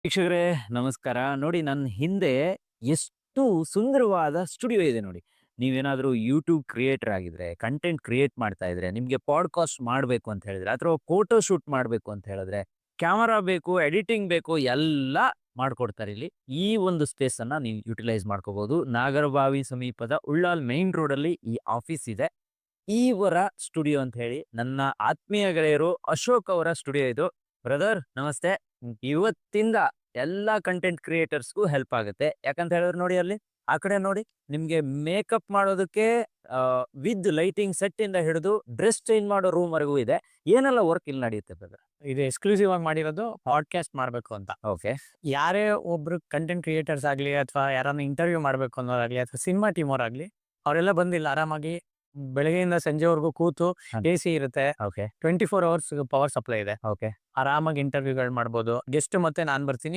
ವೀಕ್ಷಕರೇ ನಮಸ್ಕಾರ. ನೋಡಿ ನನ್ನ ಹಿಂದೆ ಎಷ್ಟು ಸುಂದರವಾದ ಸ್ಟುಡಿಯೋ ಇದೆ ನೋಡಿ. ನೀವೇನಾದ್ರೂ ಯೂಟ್ಯೂಬ್ ಕ್ರಿಯೇಟರ್ ಆಗಿದ್ರೆ, ಕಂಟೆಂಟ್ ಕ್ರಿಯೇಟ್ ಮಾಡ್ತಾ ಇದ್ರೆ, ನಿಮ್ಗೆ ಪಾಡ್ಕಾಸ್ಟ್ ಮಾಡ್ಬೇಕು ಅಂತ ಹೇಳಿದ್ರೆ, ಅಥವಾ ಫೋಟೋ ಶೂಟ್ ಮಾಡ್ಬೇಕು ಅಂತ ಹೇಳಿದ್ರೆ, ಕ್ಯಾಮರಾ ಬೇಕು, ಎಡಿಟಿಂಗ್ ಬೇಕು, ಎಲ್ಲ ಮಾಡ್ಕೊಡ್ತಾರೆ ಇಲ್ಲಿ. ಈ ಒಂದು ಸ್ಪೇಸ್ ಅನ್ನ ನೀವು ಯುಟಿಲೈಸ್ ಮಾಡ್ಕೋಬಹುದು. ನಾಗರಬಾವಿ ಸಮೀಪದ ಉಳ್ಳಾಲ್ ಮೈನ್ ರೋಡ್ ಅಲ್ಲಿ ಈ ಆಫೀಸ್ ಇದೆ. ಇವರ ಸ್ಟುಡಿಯೋ ಅಂತ ಹೇಳಿ ನನ್ನ ಆತ್ಮೀಯ ಗೆಳೆಯರು ಅಶೋಕ್ ಅವರ ಸ್ಟುಡಿಯೋ ಇದು. ಬ್ರದರ್ ನಮಸ್ತೆ. ಇವತ್ತಿಂದ ಎಲ್ಲಾ ಕಂಟೆಂಟ್ ಕ್ರಿಯೇಟರ್ಸ್ಗೂ ಹೆಲ್ಪ್ ಆಗುತ್ತೆ. ಯಾಕಂತ ಹೇಳಿದ್ರೆ ನೋಡಿ ಅಲ್ಲಿ ಆ ಕಡೆ ನೋಡಿ, ನಿಮ್ಗೆ ಮೇಕಪ್ ಮಾಡೋದಕ್ಕೆ ವಿತ್ ಲೈಟಿಂಗ್ ಸೆಟ್ ಇಂದ ಹಿಡಿದು ಡ್ರೆಸ್ ಚೇಂಜ್ ಮಾಡೋ ರೂಮ್ ವರೆಗೂ ಇದೆ. ಏನೆಲ್ಲ ವರ್ಕ್ ಇಲ್ಲಿ ನಡೆಯುತ್ತೆ ಬ್ರದರ್? ಇದು ಎಕ್ಸ್ಕ್ಲೂಸಿವ್ ಆಗಿ ಮಾಡಿರೋದು ಪಾಡ್ಕಾಸ್ಟ್ ಮಾಡಬೇಕು ಅಂತ. ಓಕೆ. ಯಾರೇ ಒಬ್ರು ಕಂಟೆಂಟ್ ಕ್ರಿಯೇಟರ್ಸ್ ಆಗಲಿ ಅಥವಾ ಯಾರನ್ನ ಇಂಟರ್ವ್ಯೂ ಮಾಡಬೇಕು ಅನ್ನೋದಾಗ್ಲಿ ಅಥವಾ ಸಿನಿಮಾ ಟೀಮ್ ಅವರಾಗ್ಲಿ, ಅವರೆಲ್ಲ ಬಂದಿಲ್ಲ ಆರಾಮಾಗಿ ಬೆಳಗ್ಗೆಯಿಂದ ಸಂಜೆವರೆಗೂ ಕೂತು ಎ ಸಿ ಇರುತ್ತೆ, ಓಕೆ. 24 ಅವರ್ಸ್ ಪವರ್ ಸಪ್ಲೈ ಇದೆ, ಓಕೆ. ಆರಾಮಾಗಿ ಇಂಟರ್ವ್ಯೂಗಳು ಮಾಡ್ಬೋದು. ಗೆಸ್ಟ್ ಮತ್ತೆ ನಾನು ಬರ್ತೀನಿ,